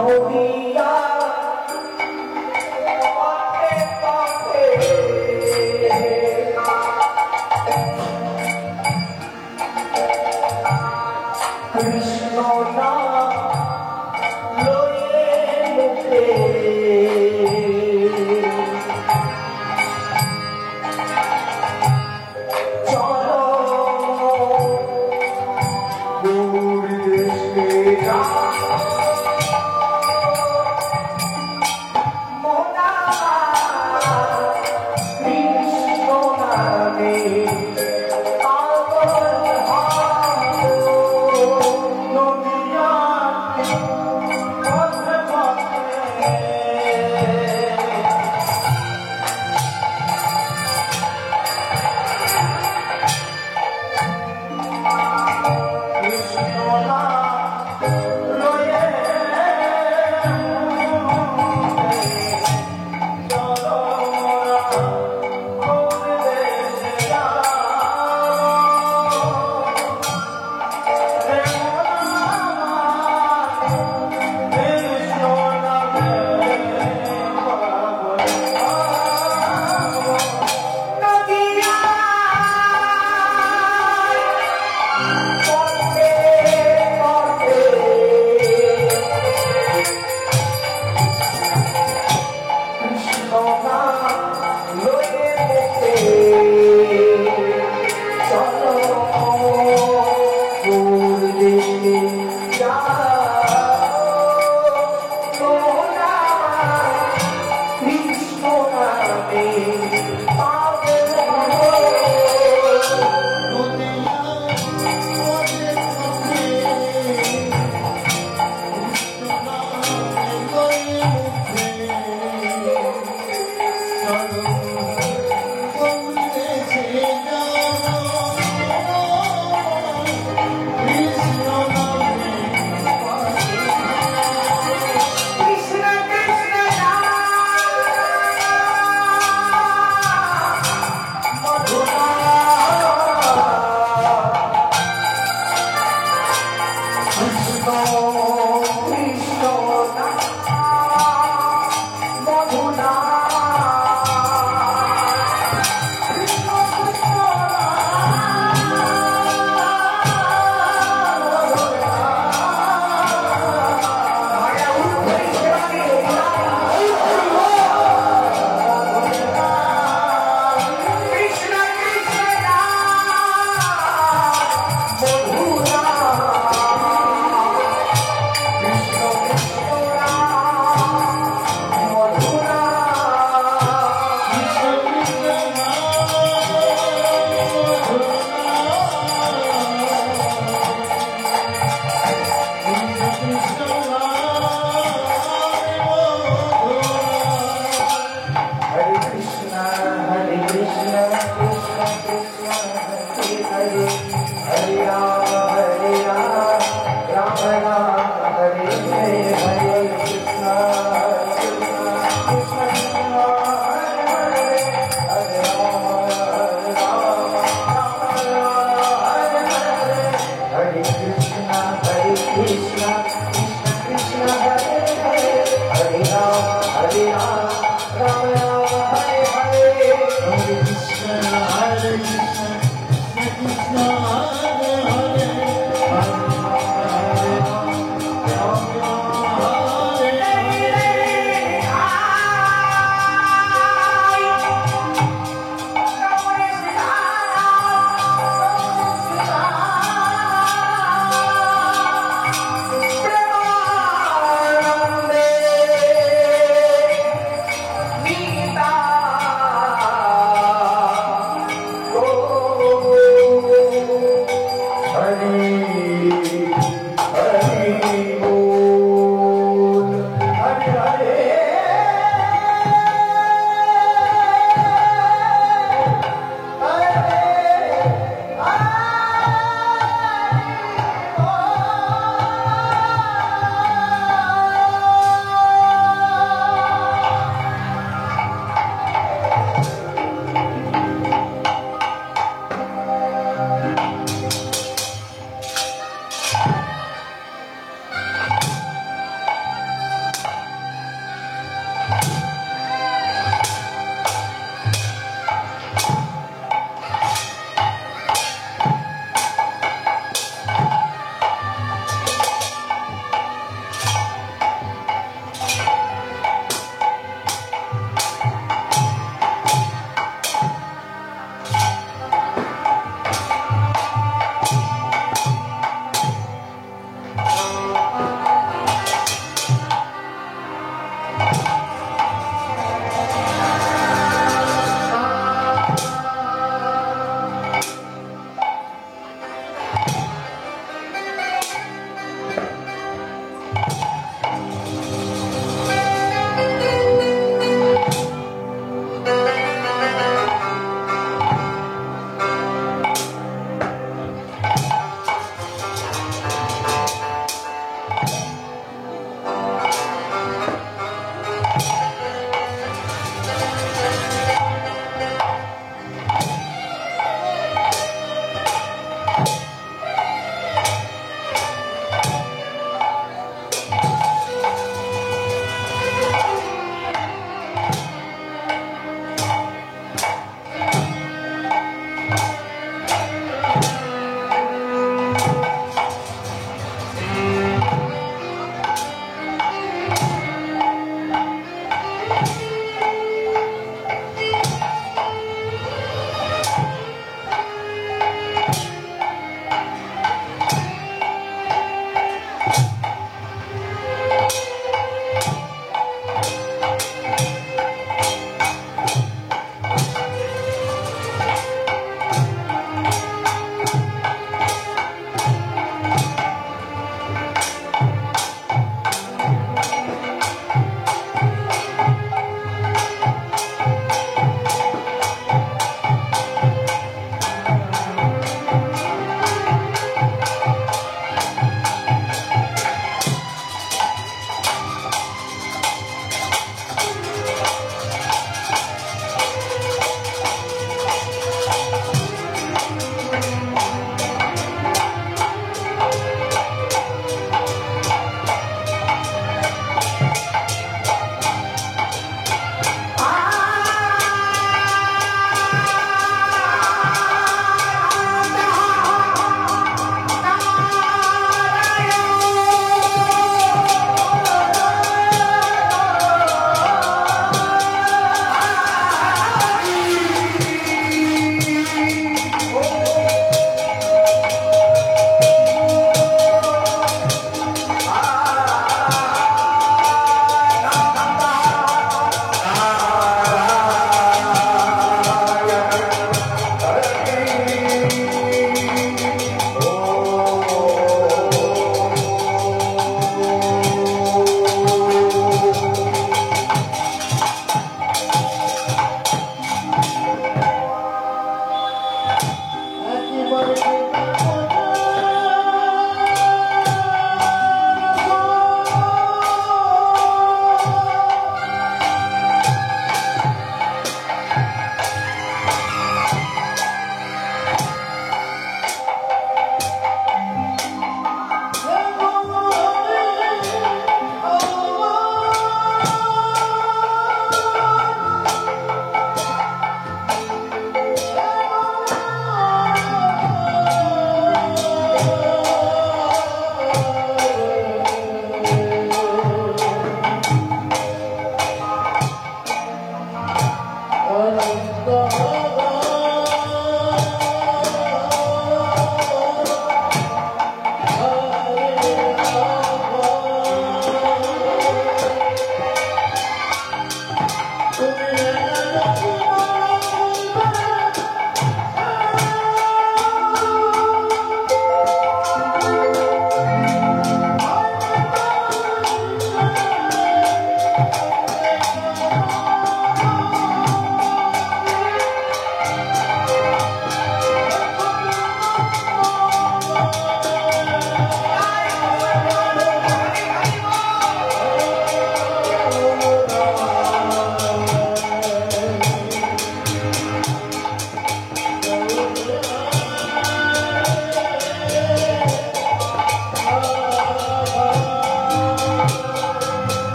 নদিয়া পথে পথে কৃষ্ণ নাম লয়ে মুখে চলো দূর দেশে যাও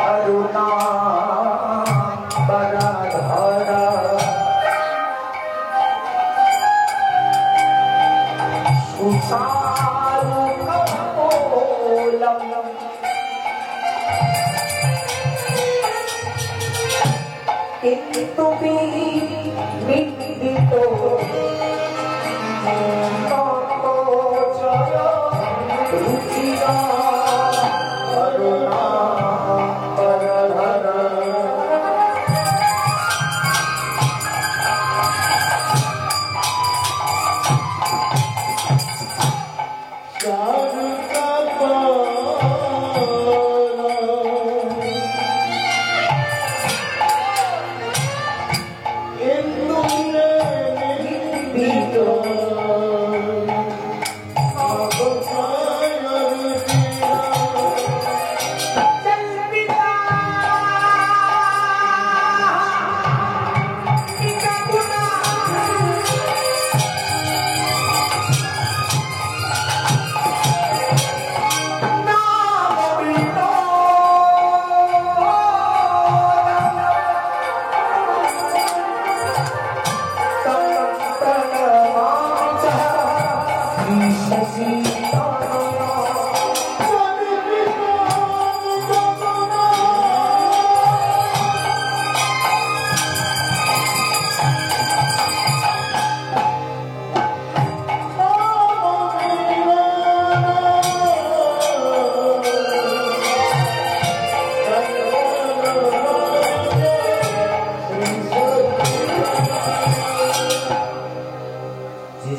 Aruna Baradhara নিন্দিত জয় রুচিরা করুণা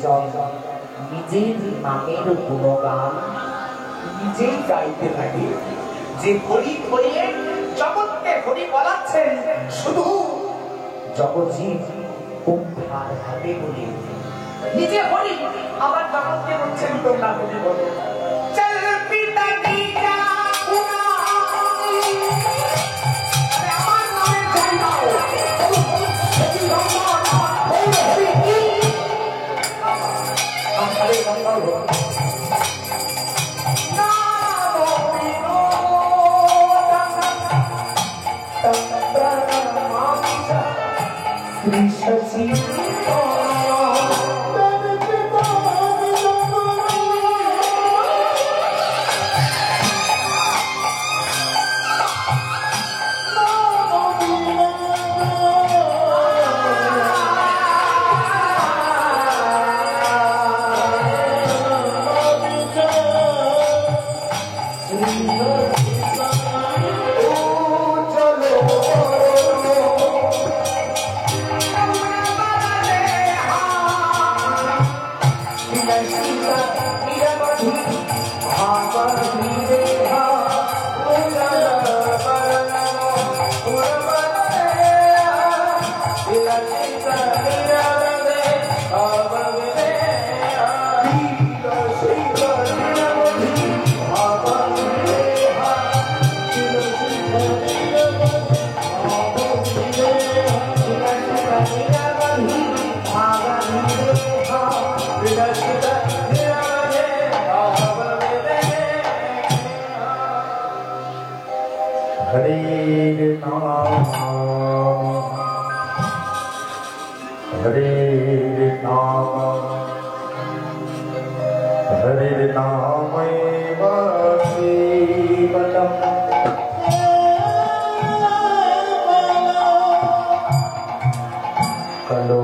করধর নিজের নামের গুণগান নিজেই গাইতে থাকে যে হরি হয়ে জগৎকে হরি বলাচ্ছেন শুধু জগৎজীব কুম্ভার হাতে বলি নিজে হরি আবার জগৎকে বলছেন তোমরা হরি বলো চল পিতা গীতা আমার নামে জয় দাও Hare Rama Hare Rama Kalo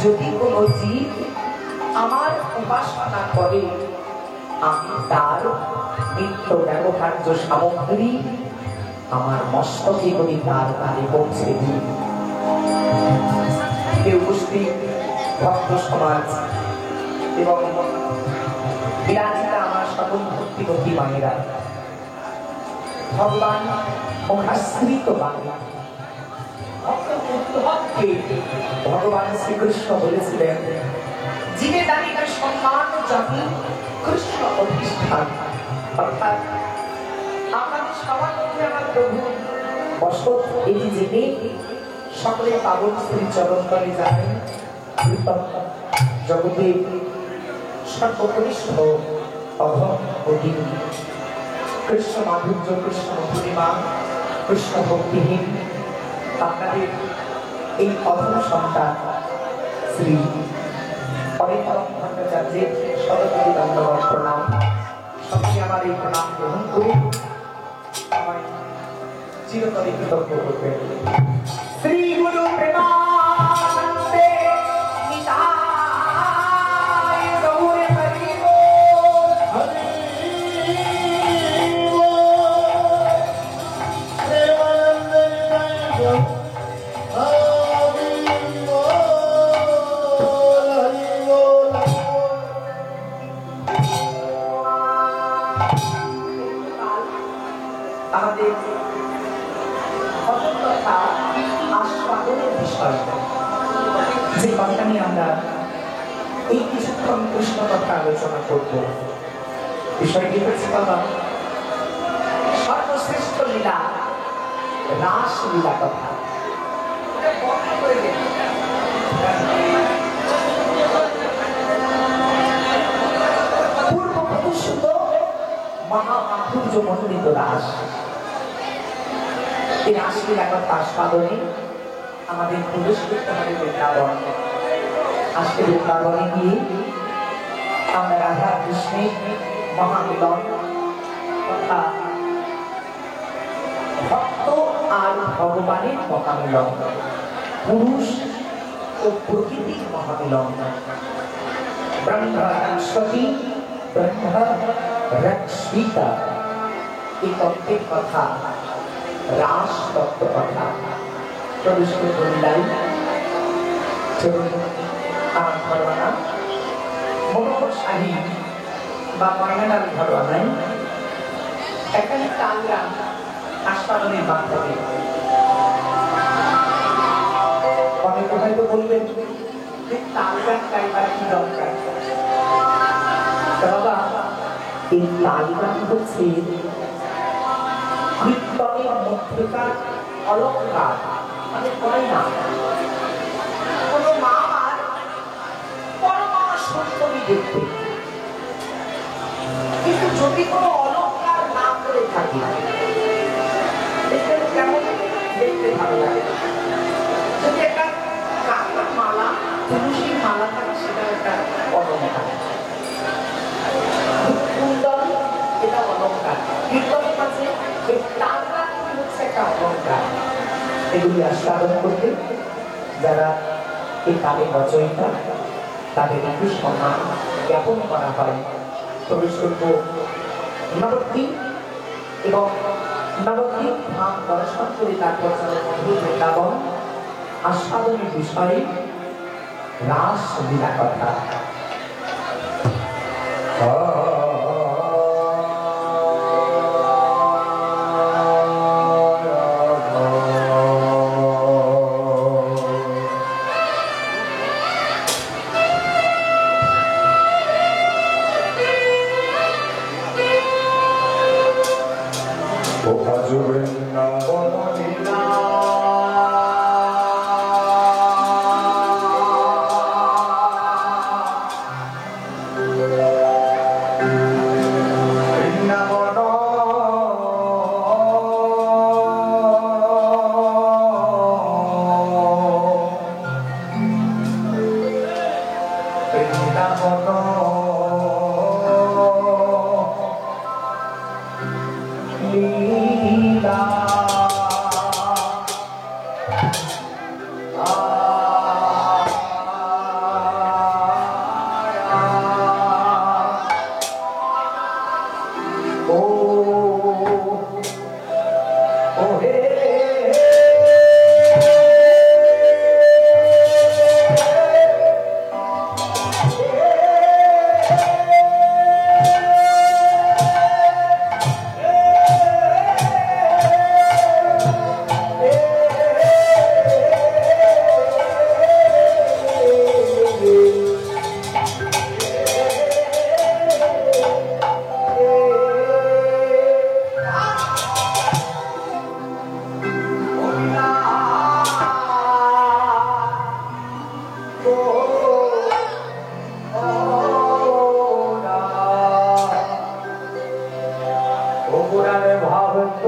যদি কোন জীব আমার উপাসনা করে আমি তার নিত্য ব্যবহার্য সামগ্রী আমার মস্তকে করে তার কানে পৌঁছে দিই। কেউ উপস্থিত ভক্ত সমাজ এবং বিরাজ সকল ভক্তিবতী মায়েরা, ভগবান মুখাশ্রিত বাংলা ভগবান শ্রীকৃষ্ণ বলেছিলেন, জীবে দাঁড়িয়ে সম্মান জাতি কৃষ্ণ অধিষ্ঠান। অর্থাৎ আমাদের সবার মধ্যে আমার প্রভু বসত, এটি জেনে সকলে পাবন শ্রী চরণ তলে যায়। জগতে সর্বকনিষ্ঠ অধম অধীন কৃষ্ণ মাধুর্য, কৃষ্ণ মধুরিমা, কৃষ্ণ ভক্তিহীন আপনাদের এই অধম সন্তান শ্রী অরিন্দম ভট্টাচার্যের শতকোটি দণ্ডবত প্রণাম। সকলে আমার এই প্রণাম গ্রহণ করে আমায় চিরতরে কৃতজ্ঞ করবেন। শ্রী গুরু প্রেমানন্দে নিতাই গৌর হরি বল, হরি বল। প্রেমানন্দে নিতাই গৌর হরি বল, হরি বল। আমাদের কথা আস্বাদনের বিষয়, যে কথা নিয়ে আমরা এই কিছুক্ষণ কৃষ্ণ কথা আলোচনা করব। বিষয়টি হচ্ছে বাবা সর্বশ্রেষ্ঠ লীলা, রাস লীলা কথা। পূর্ব প্রদর্শিত মহামাধুর্য মণ্ডিত রাস, এই রাসলীলা কথা আস্বাদনে আমাদের প্রবেশ করতে হবে বৃন্দাবন। আজকে বৃন্দাবনে গিয়ে আমরা রাধা কৃষ্ণের মহামিলন তথা ভক্ত আর ভগবানের মহামিলন, পুরুষ ও প্রকৃতির মহামিলন, ব্রহ্মা রক্ষতি ব্রহ্মা রক্ষিতা, এই তত্ত্বের কথা, রাস তত্ত্ব কথা প্রবেশ করে বললাই। চলুন আমার ঘরোয়ানা মনোহর শাহী বা ময়নালাল ঘরোয়ানায় এখানে তাল গান আস্বাদনের মাধ্যমে। অনেকে হয়তো বলবেন তাল গান গাইবার কি দরকার? বাবা, এই তাল গান হচ্ছে কীর্তনের মধ্যেকার অলঙ্কার, মানে কয় না কোন মামার পরমা সুন্দরী দেখতে, কিন্তু যদি কোনো অলঙ্কার না করে থাকে দেখতে কেমন দেখতে ভালো লাগে। যদি একটা কাকার মালা, তুলসীর মালা থাকে, সেটা একটা অলঙ্কার। কুন্দন, এটা অলঙ্কার। কীর্তনের কাছে এই তালটা হচ্ছে একটা অলঙ্কার। এগুলি আস্বাদন করতে যারা এই তালের রচয়িতা, তাদের একটু সম্মান জ্ঞাপন করা হয়। প্রবেশ করব নবদ্বীপ এবং নবদ্বীপ ধাম দর্শন করে তারপর মধুর বৃন্দাবন আস্বাদনের বিষয়ে রাস লীলা কথা। পুরাণে ভাবত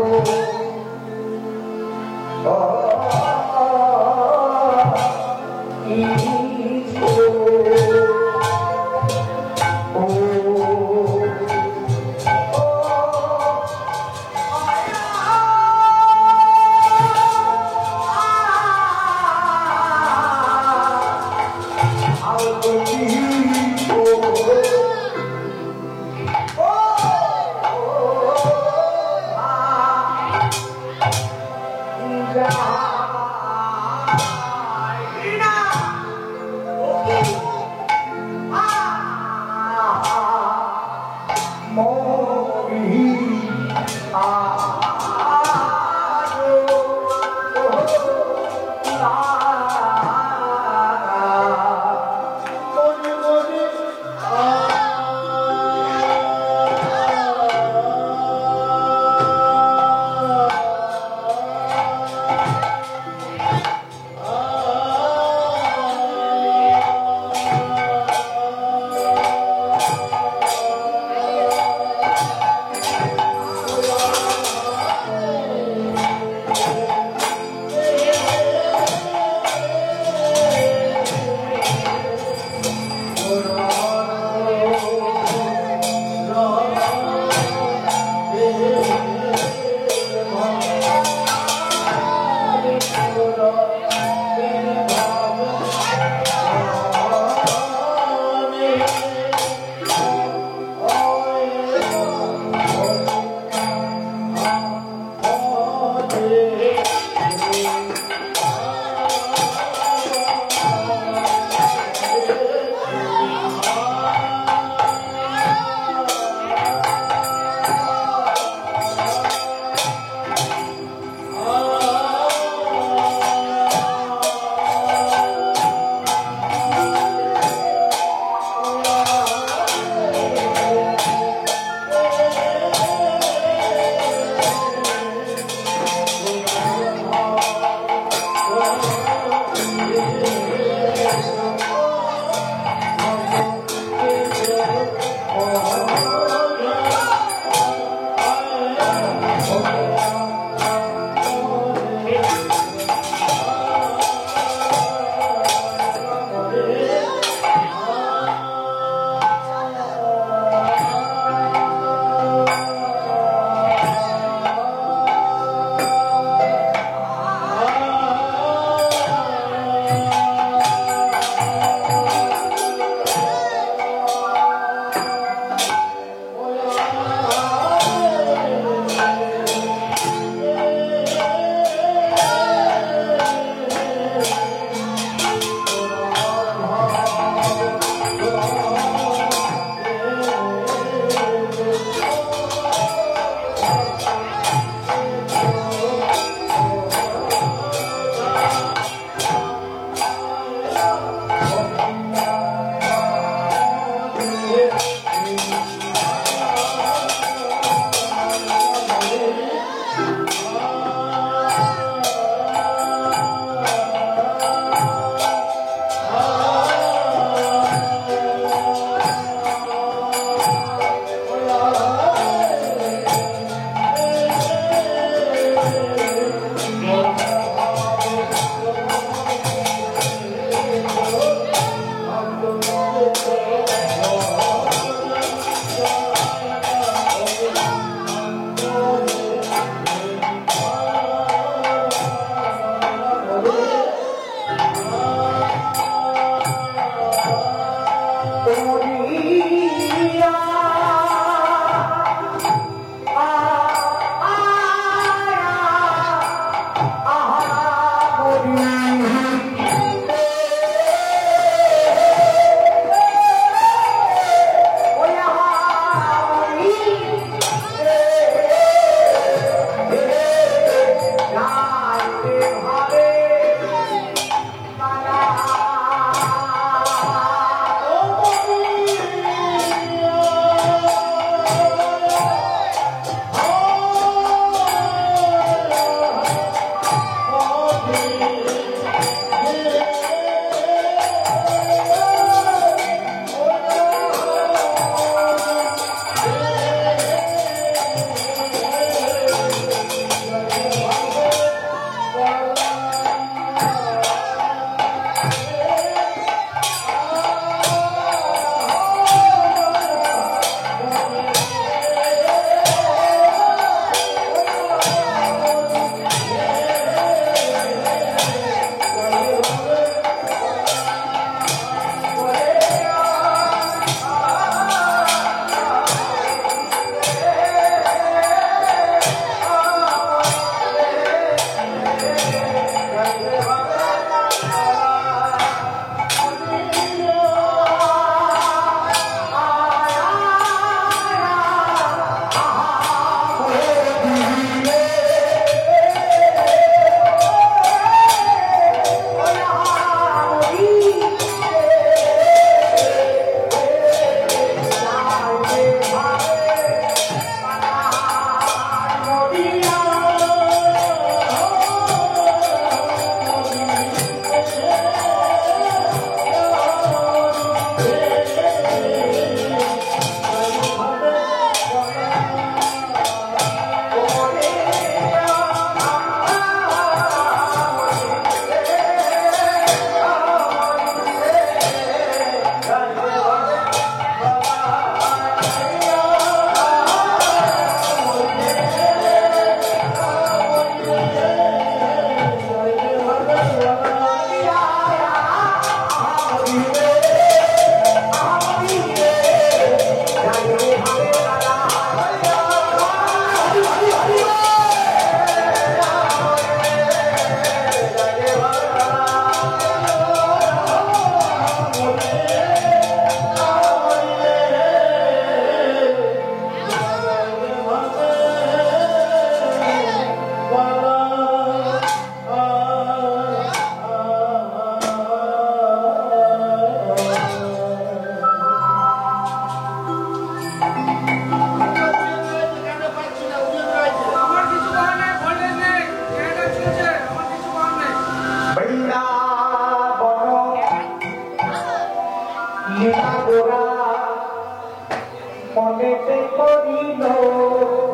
পড়িল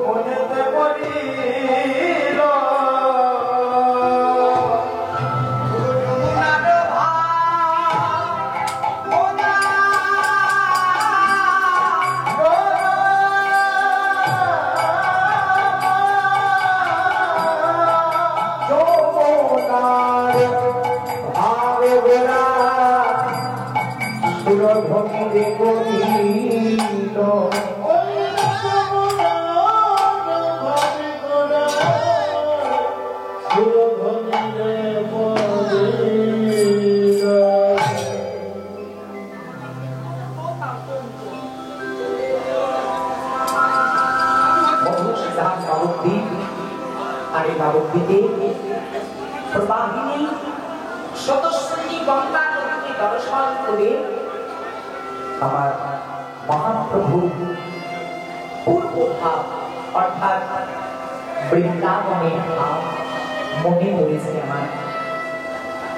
মনেতে পড়িল ভক্তিরে করিল আরে বাবুদ্দিতে প্রবাহিনী সদস্যী গঙ্গা নদীকে দর্শন করে আমার মহাপ্রভু পূর্ব ভাব অর্থাৎ বৃন্দাবনের ভাব মনে পড়েছে আমার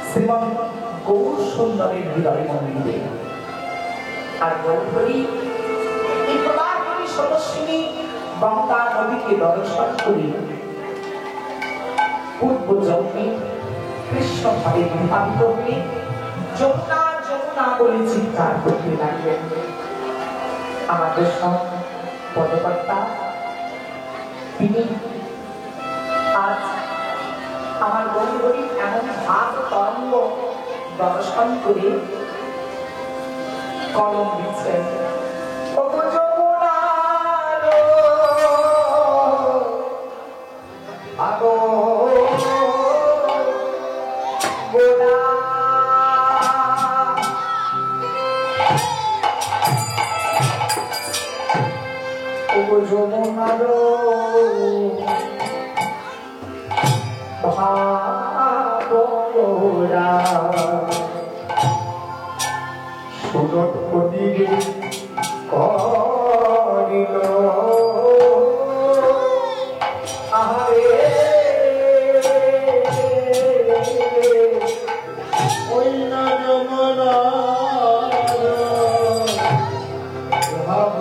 শ্রীমন গৌর সুন্দরের হৃদয় মন্দিরে। আর গৌরী এই প্রবাহিনী সদস্যিনী গঙ্গা নদীকে দর্শন করে পূর্ব জন্মে কৃষ্ণ ভাবে বিভাবিত হয়ে যমুনা যমুনা বলে চিৎকার করতে লাগলেন। আমাদের সব পদকর্তা তিনি আজ আমার গৌরী এমন ভাব তরঙ্গ দর্শন করে কলম দিচ্ছেন। যমুনার ভাবরা সুরৎপতি করিল আহারে ওই না যমুনা ভাব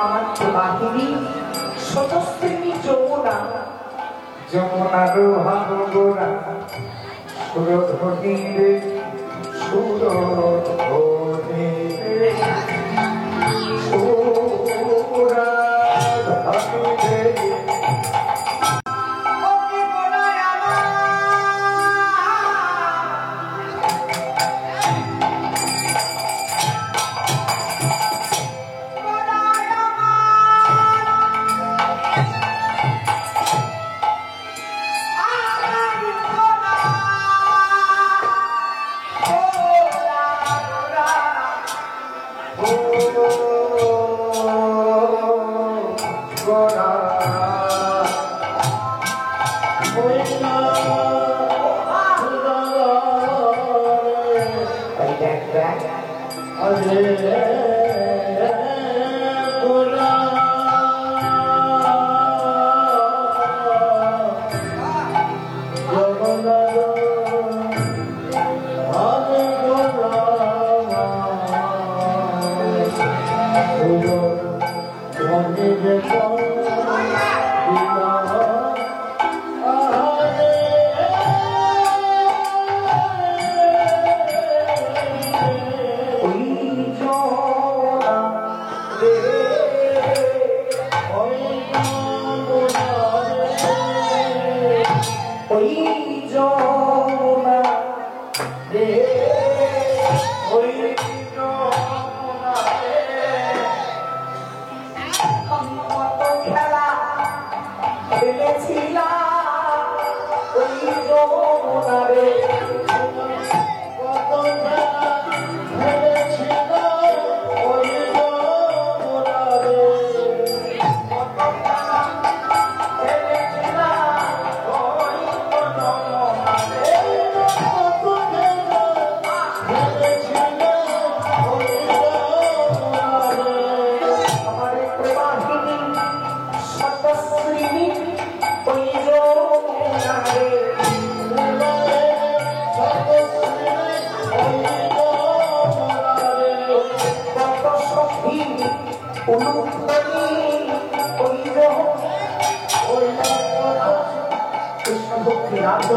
আমার প্রবাহিনী স্বতঃস্ত্রী যমুনা যমুনার ভাবগোরা সুরধ্বনিরে সুরধ্বনিরে সুরধ্বনিরে ওই কৃষ্ণ ভক্তি রাধ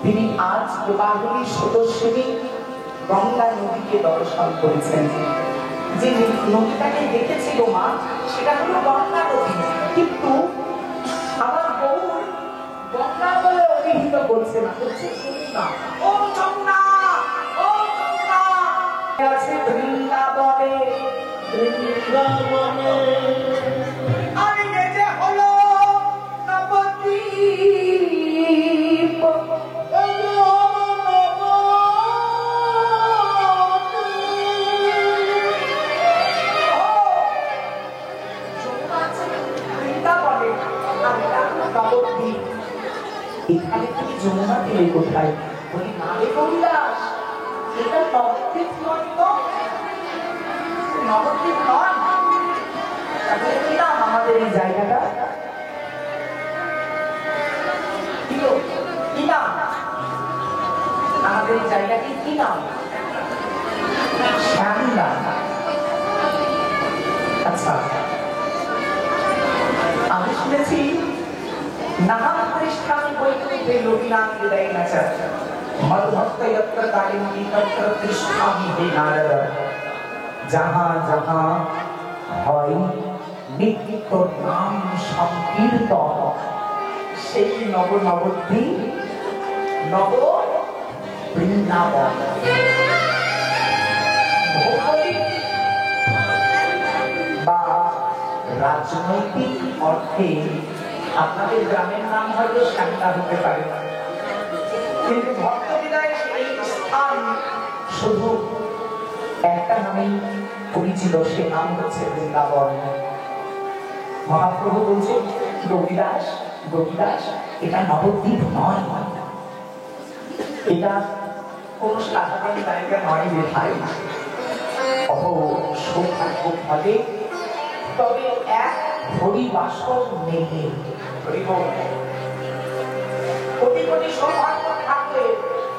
তিনি আজ প্রবাহিনী সদস্যী গঙ্গা নদীকে দর্শন করেছেন। যে নদীটাকে দেখেছিল মা সেটা হলো গঙ্গা নদী, কিন্তু আমার বউ গঙ্গা বলে অভিহিত করছে না, করছে যমুনা। ও যমুনা, ও যমুনা আছে বৃন্দাবনে, বৃন্দাবনে এখানে তুমি যমুনা পেলে কোথায়? বলি না রে কৈলাস, এটা নবদ্বীপ নয় তো, নবদ্বীপ নয়। তাহলে কি নাম আমাদের এই জায়গাটা? কি নাম আমাদের এই জায়গাটি? কি নাম? শ্যামলা। আচ্ছা, আমি শুনেছি নাম প্রতিষ্ঠান বৈকুণ্ঠে লোকিনাথ হৃদয় নাচা মদভক্ত যত্র কালিন্দী তত্র তিষ্ঠামি হে নারদ। যাহা যাহা হয় নিত্য নাম সংকীর্তন, সেই নব নবদ্বীপ, নব বৃন্দাবন। বা রাজনৈতিক অর্থে আপনাদের গ্রামের নাম হয়তো শ্যামলা হতে পারে, কিন্তু ভক্ত হৃদয়ে এই স্থান শুধু একটা নামেই পরিচিত, সে নাম হচ্ছে বৃন্দাবন। মহাপ্রভু বলছেন গোপীদাস, গোপীদাস এটা নবদ্বীপ নয়, এটা কোন সাধারণ জায়গা নয় রে ভাই। অহ সৌভাগ্য ফলে তবে এক হরিবাসর নেই, কোটি কোটি সৌভাগ্য থাকলে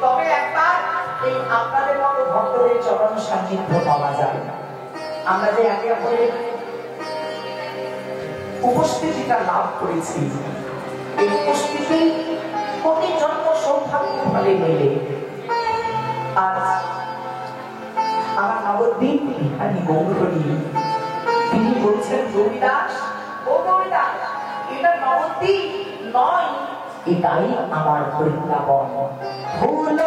তবে একবার এই আপনাদের মতো ভক্তদের চরণ সান্নিধ্য পাওয়া যায়। আমরা যে একে অপরের উপস্থিতিটা লাভ করেছি, এই উপস্থিতি কোটি জন্ম সৌভাগ্য ফলে মেলে। আজ আমার নবদ্বীপ বিহারী গৌরী তিনি বলছেন রবিদাস, ও রবিদাস এটা নবদ্বীপ নয়, এটাই আমার বৃন্দাবন। ফুল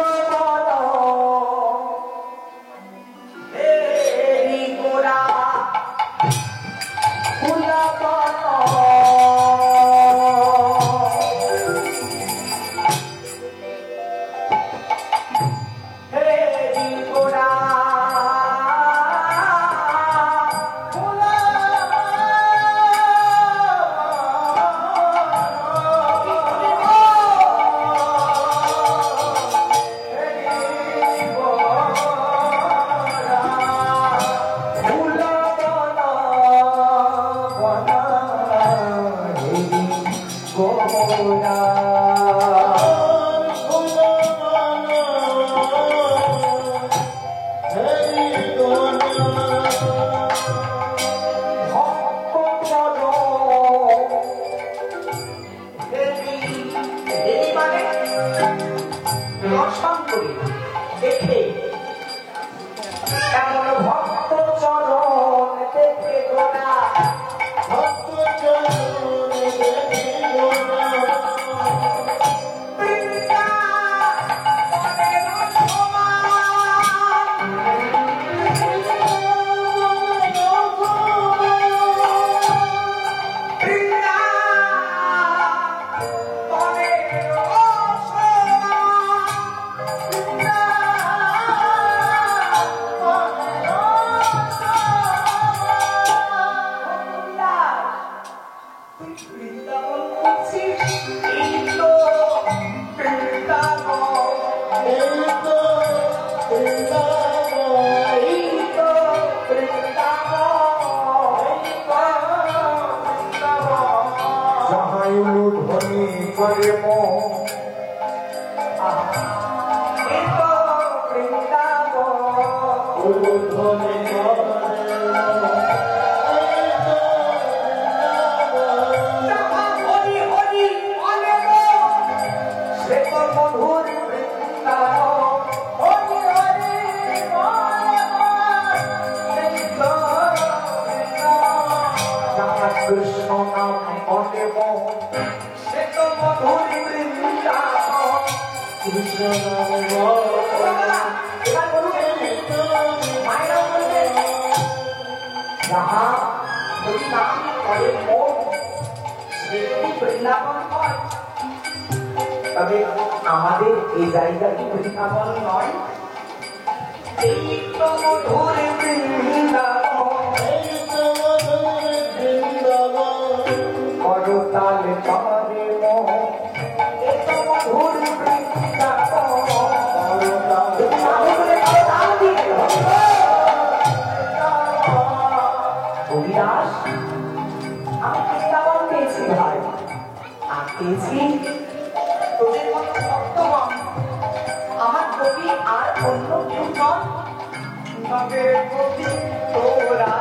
তবে আমাদের এই জায়গাটি বৃন্দাবন নয়, এই তো মধুর বৃন্দাবন করতাল পারে মোহ, এই তো মধুর অভিলাষ, আমি বৃন্দাবন পেয়েছি ভাই, আর পেয়েছি তোদের মতো ভক্তগণ। আমার কবি আর অন্য কেউ নয়, নবের কবি তোরা,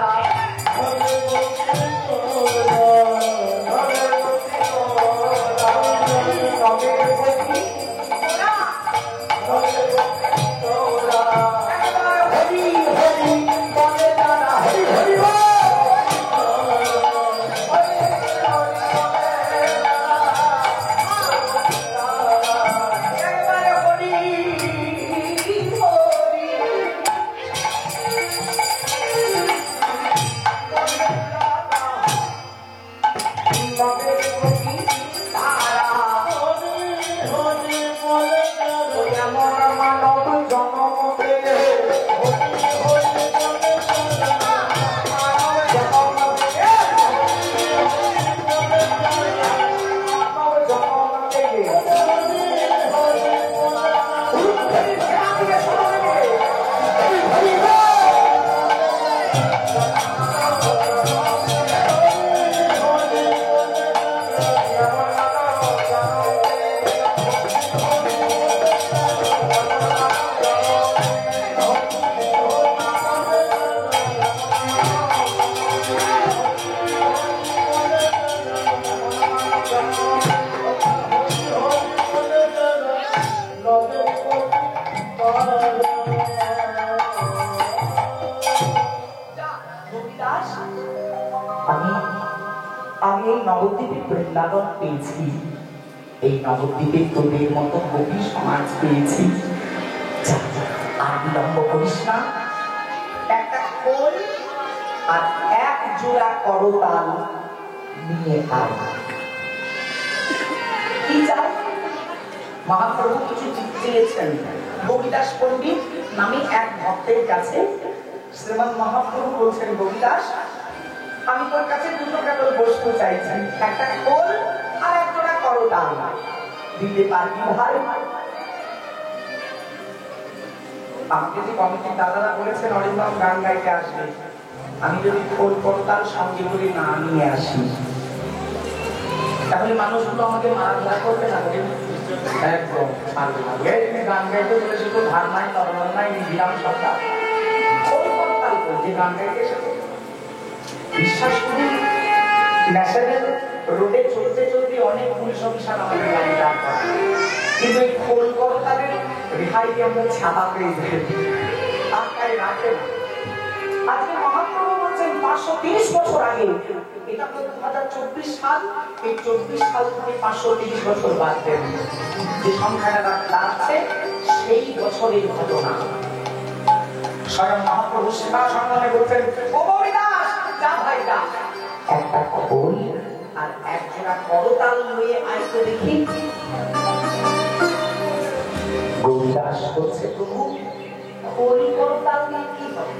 আমি এই নবদ্বীপে বৃন্দাবন পেয়েছি, এই নবদ্বীপে তোদের মতো গোপী সমাজ পেয়েছি। আর বিলম্ব করিস না, একটা খোল আর এক জোড়া করতাল নিয়ে আয়। কি চাই? মহাপ্রভু কিছু চেয়েছেন। গোপীদাস পণ্ডিত নামে এক ভক্তের কাছে শ্রীমৎ মহাপ্রভু বলছেন, গোপীদাস, আমি তোর কাছে দুটো কেবল বস্তু চাইছি, একটা খোল আর এক জোড়া করতাল, দিতে পারবি ভাই? আমাকে যে কমিটির দাদারা বলেছেন অরিন্দম গান গাইতে আসবে, আমি যদি খোল করতাল সঙ্গে করে না নিয়ে আসি তাহলে মানুষগুলো আমাকে মারা করবে না, একদম মারবে না। গান গাইতে বলে শুধু ধার নাই, তরবার নাই, নিলাম সরকার যে গান গাইতে এসেছে। বিশ্বাস করুন, ন্যাশনাল রোডে চলতে চলতে অনেক পুলিশ অফিসার আমাদের গাড়ি দাঁড় করে, কিন্তু এই খোল করতালের রেহাইকে আমরা ছাপা পেয়ে যাই, আটকায় রাখে না। আজকে মহাপ্রভু বলছেন 530 বছর আগে, এটা তো 2024 সাল, এই 24 সাল থেকে 530 বছর বাদ দেন, যে সংখ্যাটা দাঁড়াচ্ছে সেই বছরের ঘটনা। স্বয়ং মহাপ্রভু সেবা সংগ্রামে বলছেন, ও হরিদাস যা ভাই যা, একটা খোল আর এক জোড়া করতাল নিয়ে আয় তো দেখি। গৌরদাস বলছে, প্রভু খোল করতাল নিয়ে কি হবে?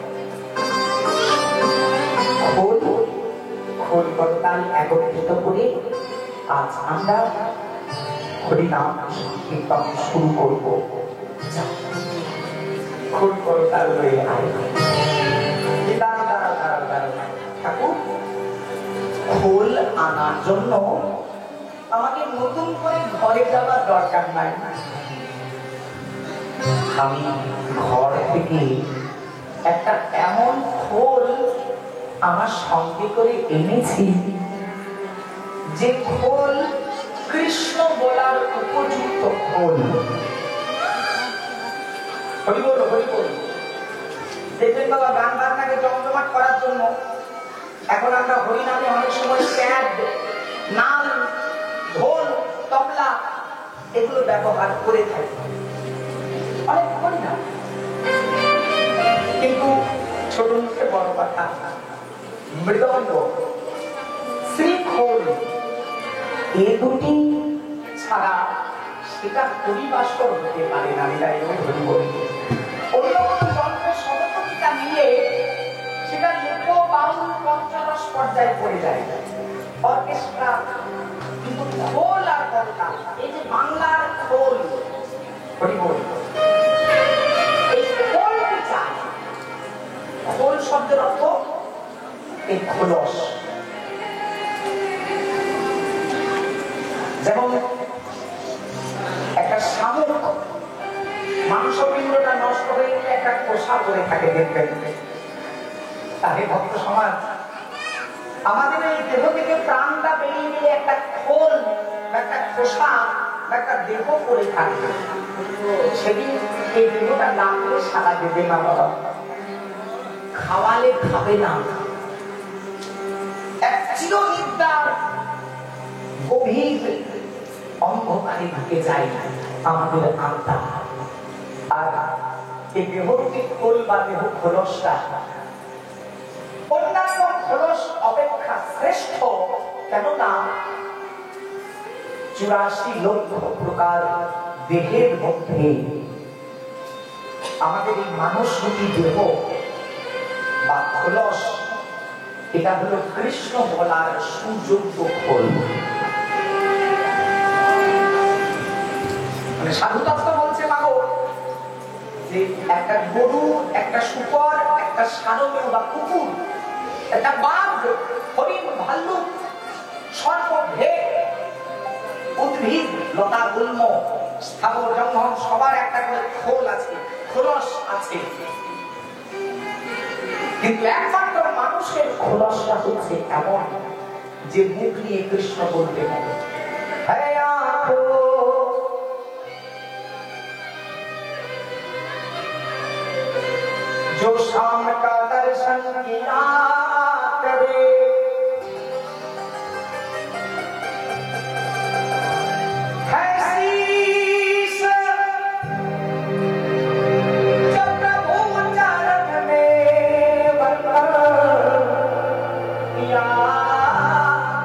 খোল করতাল একত্রিত করে আজ আমরা হরিনাম সংকীর্তন শুরু করব। খোল করতাল লয়ে আয়। ঠাকুর, খোল আনার জন্য আমাকে নতুন করে ঘরে যাওয়ার দরকার নাই, আমি ঘর থেকে একটা এমন খোল আমার সঙ্গে করে এনেছি যে খোল কৃষ্ণ বলার উপযুক্ত খোল। হরি বল, হরি বল। দেখবেন বাবা, গান বাজনাকে জমজমাট করার জন্য এখন আমরা হরিনামে অনেক সময় প্যাড, নাল, ঢোল, তবলা এগুলো ব্যবহার করে থাকি, অনেক হরিনাম। কিন্তু ছোট মুখে বড় কথা, মৃদঙ্গ, শ্রীখোল এ দুটি ছাড়া সেটা পরিবাস্তব হতে পারে না। অন্য কোনো যন্ত্রের সহযোগিতা নিয়ে সেটা লোক বাউল পঞ্চরস পর্যায়ে পড়ে যায়, অর্কেস্ট্রা। কিন্তু খোল আর করতাল, এই যে বাংলার খোল, হরিবোল, এই খোলটি চাই। খোল শব্দের অর্থ এই খোলস। যেমন একটা শামুক মাংসপিণ্ডটা নষ্ট হয়ে গেলে একটা খোসা করে থাকে, দেখবেন। তাহলে ভক্ত সমাজ, আমাদের এই দেহ থেকে প্রাণটা বেরিয়ে গেলে একটা খোল, একটা খোসা, একটা দেহ করে থাকবে। সেদিন এই দেহটা লাগলে সারা দেবে না বাবা, খাওয়ালে খাবে না। এক চিরনিদ্রার গভীর অন্ধকারে ঢুকে যায় আমাদের আত্মা। আর এই দেহটি খোল বা দেহ খোলসটা অন্যান্য খোলস অপেক্ষা শ্রেষ্ঠ, কেননা 84 লক্ষ প্রকার দেহের মধ্যে আমাদের এই মানসরূপী দেহ বা খোলস, এটা হলো কৃষ্ণ বলার সুযোগ্য খোল। মানে সাধুতত্ত্ব বলছে মাগো যে একটা গরু, একটা শূকর, একটা সারমেয় বা কুকুর, একটা বাঘ, হরিণ, ভাল্লুক, সর্প, ভেড়, উদ্ভিদ, লতা, গুল্ম, স্থাবর জঙ্গম সবার একটা করে খোল আছে, খোলস আছে। কিন্তু একমাত্র মানুষের খোলসটা হচ্ছে এমন যে মুখ নিয়ে কৃষ্ণ বলতে পারে, হ্যাঁ আঁখো जो शाम का दर्शन किया करे, है शीश जब प्रभु चरण में बंधन किया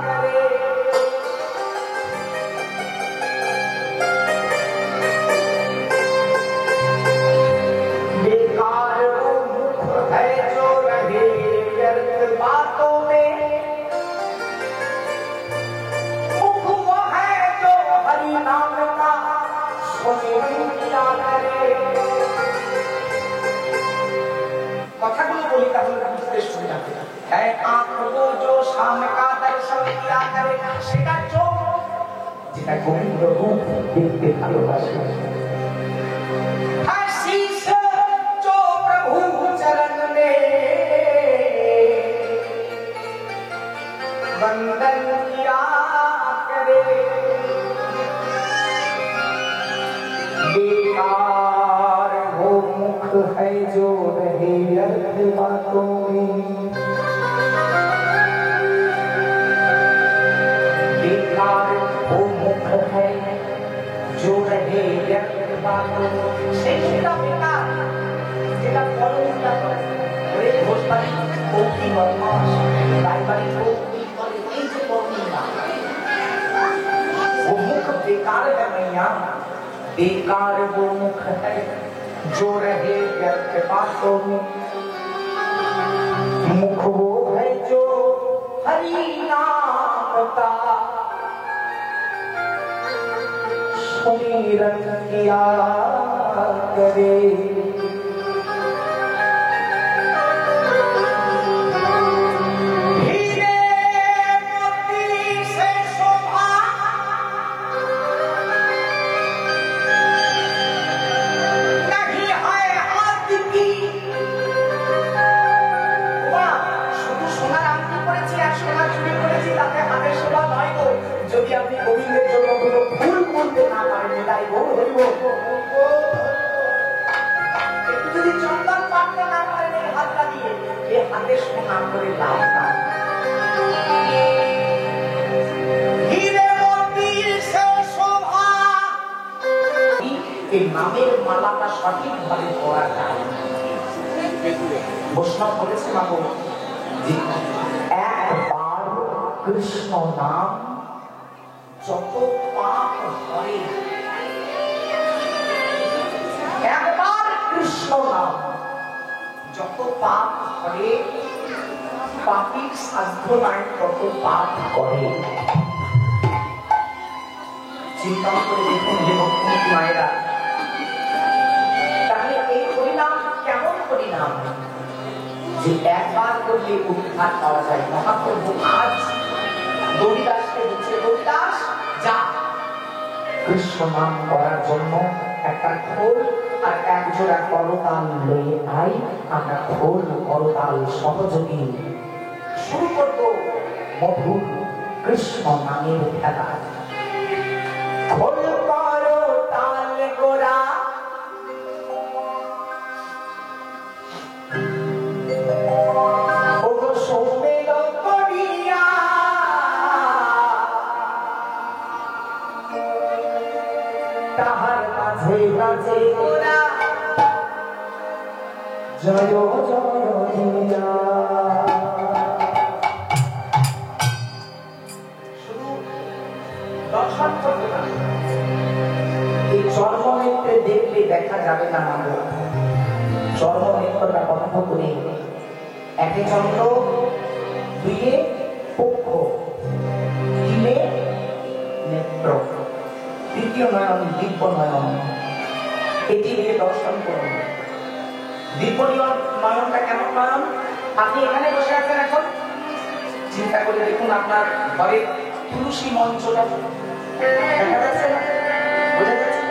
करे। बेकार है जो रहे व्यर्थ बातों में, मुख वो है जो हरि नाम का सुमिरन किया करे। কথাগুলো বলি তাহলে বুঝতে সুবিধা হবে। है आँख वो जो शाम का दर्शन किया करे, সেটা চোখ এক গোবিন্দ রূপ দেখতে ভালোবাসে। बंदन क्या करे बेकार वो मुख है जो रहे व्यर्थ बातों में, बेकार वो मुख है जो रहे व्यर्थ बातों में। शेषिका बेकार जेटा कलमটা করে ওরে ঘোষবাড়ি কোকি বদমাশ রায়বাড়ি কোকি করে এই যে কর্মীরা वो मुख बेकार है मैया, बेकार वो मुख है जो रहे व्यर्थ बातों में। मुख वो है जो हरि नाम का सुमिरन किया करे। যদি আপনি গোবিন্দের জন্য কোনো ভুল করতে না পারেন তাই একটু যদি চন্দন পাঠতে না পারেন এই হাতটা দিয়ে এই হাতে সোনা করে লাভ না। এই নামের মালাটা সঠিক ভাবে পড়া যায়। বৈষ্ণব বলেছে মাগো যে একবার কৃষ্ণ নাম যত পাপ করে, একবার কৃষ্ণ নাম যত পাপ করে, পাপীর সাধ্য নাই তত পাপ করে। চিন্তা করে দেখুন যে ভক্তি মায়েরা, তাহলে এই হরিনাম কেমন হরিনাম যে একবার করলে উদ্ধার পাওয়া যায়। মহাপ্রভু আজ গৌরীদাসকে বলছে, গৌরীদাস যা কৃষ্ণ নাম করার জন্য একটা খোল আর এক জোড়া করতাল লয়ে আই, আমরা খোল করতাল সহযোগী শুরু করব মধুর কৃষ্ণ নামের খেলা। খোল করতাল গোরা তাহার মাঝে মাঝে ওরা জয় জয় দিয়া। শুধু দর্শন করবে না, এই চর্মনেত্রে দেখলে দেখা যাবে না। মানব চর্মনেত্রটা বন্ধ করে একে চন্দ্র, দুইয়ে পক্ষ, তিনে নেত্র, তৃতীয় নয়ন দিব্য নয়ন, এটি দিয়ে দর্শন করুন। দিব্য নয়নটা কেমন নয়ন? আপনি এখানে বসে আছেন, এখন চিন্তা করে দেখুন আপনার ঘরে তুলসী মঞ্চটা দেখা যাচ্ছে না? বোঝা যাচ্ছে?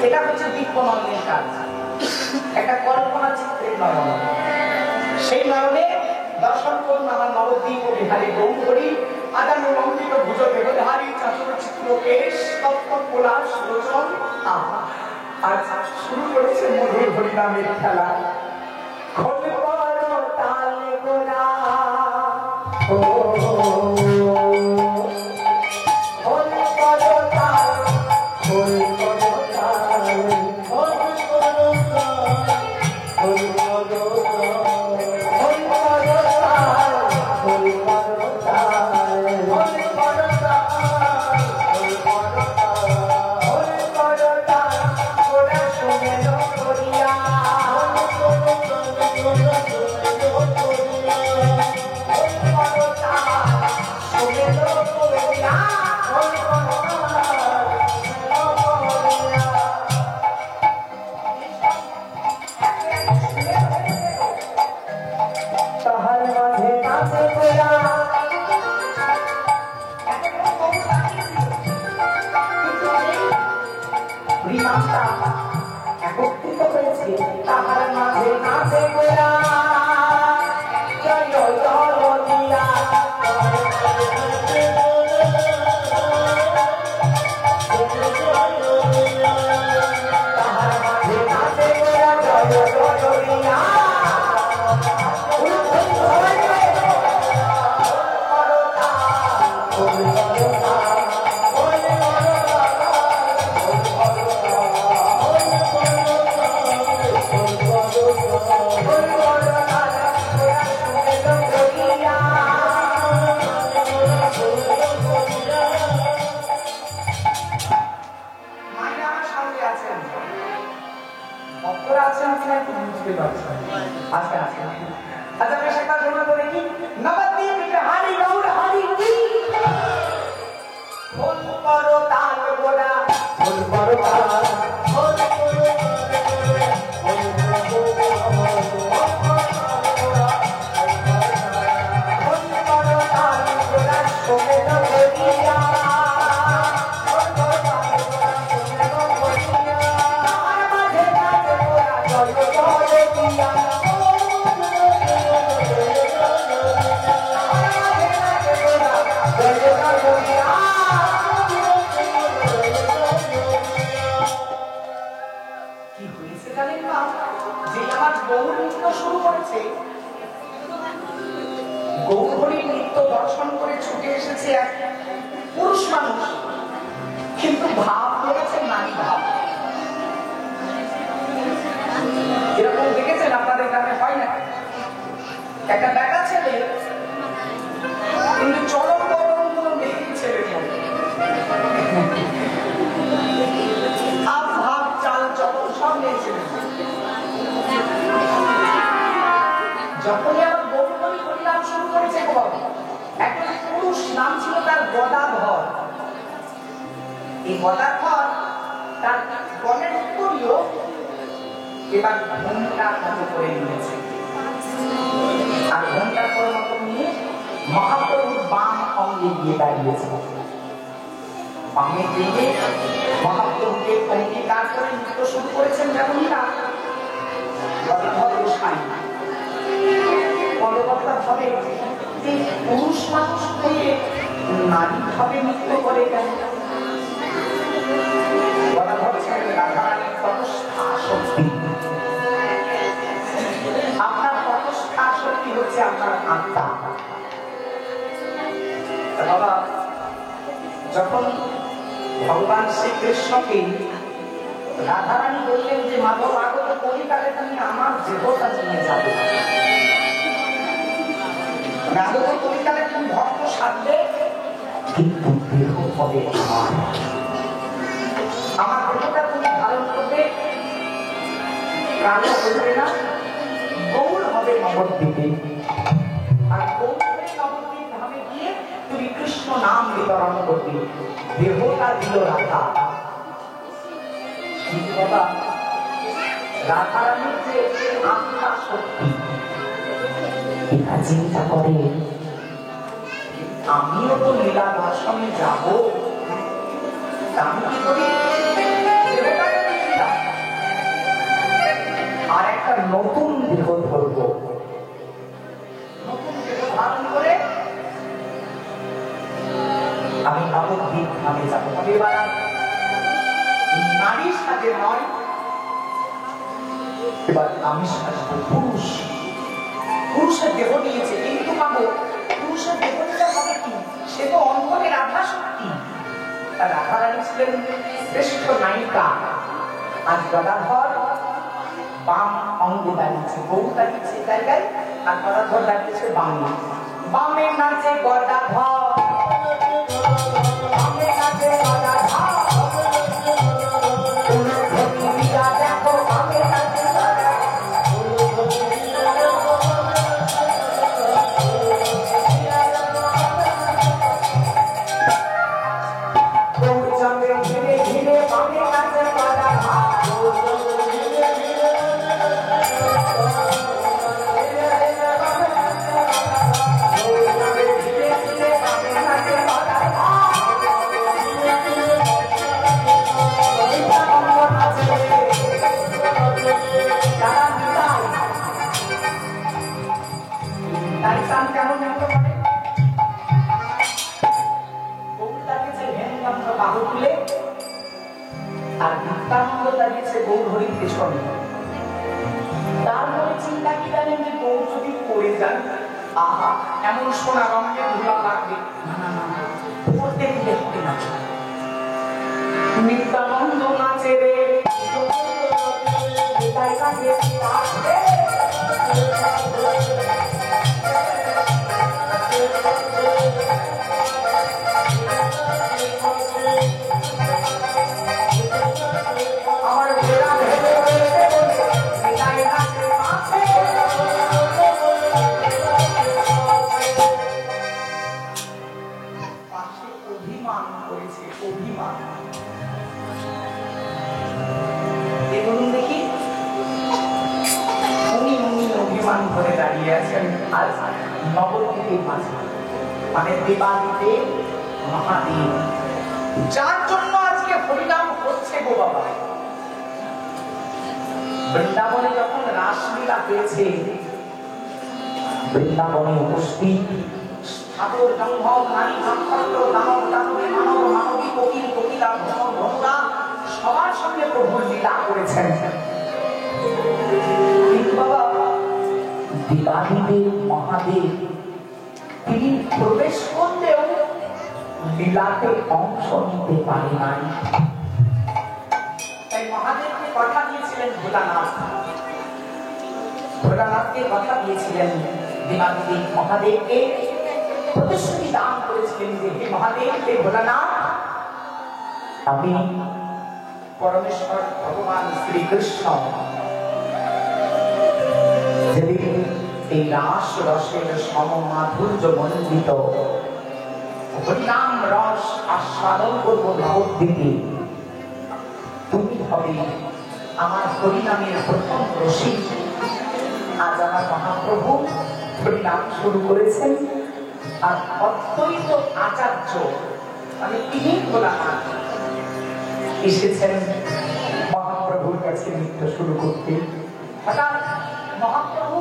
এটা হচ্ছে দিব্য নয়নের কাজ, একটা কল্পনা চিত্রের নয়ন। সেই নয়নে দর্শন করুন আমার নবদ্বীপ বিহারী গৌরী আদান লম্বিত ভুজ দেবধারী চাতুর চিত্র কেশ তপ্ত কোলাস লোচন। আজ শুরু করেছে মধুর হরিনামের খেলা। খোল করতাল গোরা ও খোল করতাল, খোল করতাল, খোল করতাল, খোল বিমানটা একত্রিত হয়েছে, তাহার মাঝে নাচে গোরা জয় জয় দিয়া। তাহার মাঝে নাচে গোরা জয় জয় দিয়া। আচ্ছা আচ্ছা আচ্ছা বেশ একবার শোনা তো দেখি নবদ্বীপ হারি গৌর হারি কি ফোন করো তাল গোড়া ফোন করো তাল ফোন করো তাল গোড়া শোনে তো গড়িয়া ফোন করো তাল গোড়া শোনে তো গড়িয়া আমার মাঝে নাচে গোড়া জয় জয় দিয়া। কি হয়েছে জানেন না, যে আমার গৌর নৃত্য শুরু করেছে, গৌরহরির নৃত্য দর্শন করে ছুটে এসেছে এক পুরুষ মানুষ, কিন্তু ভাব করেছে নারী ভাব। এরকম দেখেছেন আপনাদের গ্রামে হয় না? একটা বেটা ছেলে কিন্তু চরম গরম কোনো মেয়ে ছেলে ভাব ভাব চাল চলন সব মেয়ে ছেলে। যখনই আমার গৌরহরি হরিনাম শুরু করেছে একটা পুরুষ নাম ছিল তার গদাধর। এই গদাধর তার গণের উত্তরীয় এবার ঘন্টা হাতে করে নিয়েছে, আর ঘন্টার পর মতো নিয়ে মহাপ্রভুর বাম অঙ্গে গিয়ে দাঁড়িয়েছে। বামে দিকে মহাপ্রভুকে অঙ্গীকার করে নৃত্য শুরু করেছেন। যেমন না পরবর্তী ভাবে যে পুরুষ মানুষ হয়ে নারী ভাবে নৃত্য করে কেন? আপনার তপস্যা শক্তি হচ্ছে আপনার আত্মা। বাবা যখন ভগবান শ্রীকৃষ্ণকে রাধারানী বললেন যে মাধব আগত কলিকালে তুমি আমার দেহটা নিয়ে যাবে, আগত কলিকালে তুমি ভক্ত সাধবে, কিন্তু দেহ হবে আমার দেহটা তুমি ধারণ করবে, রাজা করবে না, গৌর হবে নবদ্বীপে। আর গৌর নবদ্বীপ ধামে গিয়ে তুমি কৃষ্ণ নাম বিতরণ করবে। দেহটা দিল রাধা। কিন্তু বাবা রাধারানীর যে আত্মা শক্তি, এটা চিন্তা করে আমিও তো লীলা দর্শনে যাব, আমি কি করি আর একটা নতুন দেহ ধরব, নতুন দেহ ধারণ করে আমি নবদ্বীপ ধামে যাব। তবে এবার নারীর সাথে নয়, এবার আমি সাজবো পুরুষ। পুরুষের দেহ নিয়েছে, কিন্তু পাবো পুরুষের দেহ নিতে হবে কি? সে তো অঙ্গনে রাধা শক্তি। রাধারানী ছিলেন শ্রেষ্ঠ নায়িকা। আজ গদাধর বাম অঙ্গে দাঁড়িয়েছে, বউ দাঁড়িয়েছে জায়গায়, আর গদাধর দাঁড়িয়েছে বামে। বামে নাচে গদাধর, বামে নাচে গদাধর, দেখো বামে নাচে গদাধর। ধীরে ধীরে বামে নাচে গদাধর, তুলে আর নিত্যানন্দ দাঁড়িয়েছে গৌরহরির পেছনে। তার মনে চিন্তা কি জানেন যে গৌর যদি পড়ে যান, আহা এমন সোনা রঙের ধুলা লাগবে, না না না পড়তে দিলে হবে না। নিত্যানন্দ নাচে রে তাই কাছে আসবে আমার বেড়া ভেবে তাই কাছে আসবে। পাশে অভিমান করেছে, অভিমান। দেখুন দেখি উনি উনি অভিমান করে দাঁড়িয়ে আছেন আর নবদ্বীপের মাঝে, মানে দেবাদিদেব মহাদেব, যার জন্য আজকে হরিনাম হচ্ছে গো বাবা। বৃন্দাবনে যখন রাসলীলা হয়েছে, বৃন্দাবনে উপস্থিত ঠাকুর জঙ্গল নারী নক্ষত্র দানব দানবী মানব মানবী কোকিল কোকিলা ভ্রমর ভ্রমরা সবার সঙ্গে প্রভুর লীলা করেছেন। কিন্তু বাবা দেবাদিদেব মহাদেব তিনি প্রবেশ করলেও লীলাতে অংশ নিতে পারে নাই। তাই মহাদেবকে কথা দিয়েছিলেন ভোলানাথ, ভোলানাথকে কথা দিয়েছিলেন দেবাদিদেব মহাদেবকে প্রতিশ্রুতি দান করেছিলেন যে হে মহাদেব, হে ভোলানাথ, আমি পরমেশ্বর ভগবান শ্রীকৃষ্ণ যেদিন এই রাস রসের সমমাধুর্য মণ্ডিত হরিনাম রস আস্বাদন করবো নবদ্বীপে, তুমি হবে আমার হরিনামের প্রথম রসিক। আজ আমার মহাপ্রভু হরিনাম শুরু করেছেন আর অদ্বৈত আচার্য মানে তিনি ভোলানাথ এসেছেন মহাপ্রভুর কাছে নৃত্য শুরু করতে। হঠাৎ মহাপ্রভু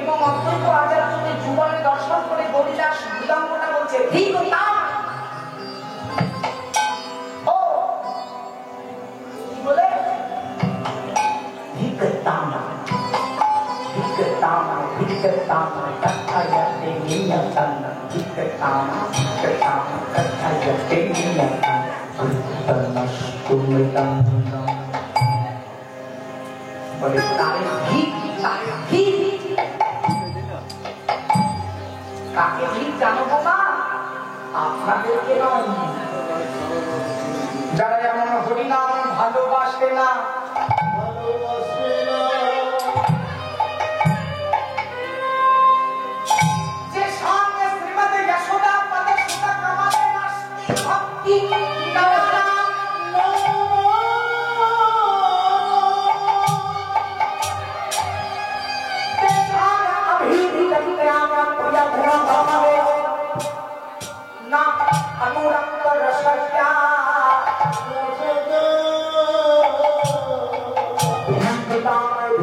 এবং অদ্বৈত আচার্যকে যুগলে দর্শন করে গৌরীদাস মৃদঙ্গটা বলছে ঠিক না, ও কি বলে ঠিক তামা ঠিক তামা ঠিক তামা কথায়াতে নিয়তন ঠিক তামা ঠিক তামা কথায়াতে নিয়তন তন্নস্তুমিতং বলে তারে ঠিক তারে ঠিক কাকে ঠিক জানবো না, আপনাদেরকে নয়, যারা এমন হরিনাম ভালোবাসে না, যে সঙ্গে শ্রীমতী যশোদা পদে সুতা কামালে নাস্তি ভক্তি নারায়ণ না অনুরক্ত রসস্যা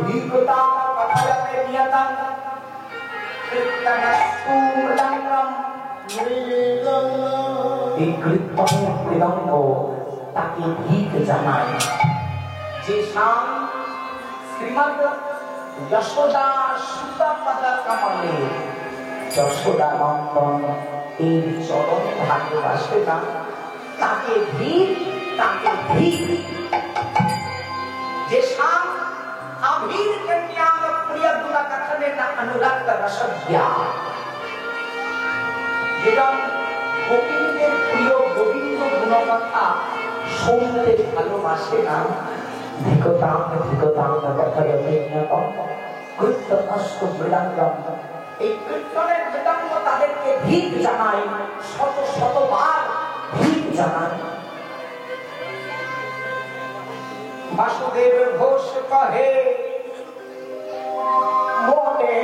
ভীগতাম কথায়তে নিয়তং কীর্তনস্তু মৃদঙ্গম এই কীর্তনের মৃদঙ্গ তাকে ভীগ জানায়। যে শাম শ্রীমদ যশোদা সুতা পাতা কামালে যশোদা নন্দন এই চরণ ভালোবাসে না, তাকে ভীগ তাকে ভীগ। যে শাম अभीर कन्याम प्रिय दुला कथने ना अनुरक्त रसज्ञा যেজন গোবিন্দের প্রিয় গোবিন্দ গুণকথা শুনতে ভালোবাসে না, ধিকতাম ধিকতাম কথায়তে নিয়তম কীর্তনস্তু মৃদঙ্গম, এই কীর্তনের মৃদঙ্গ তাদেরকে ভীগ জানায়, শত শতবার ভীগ জানায়। वासुदेव घोष कहे मोटे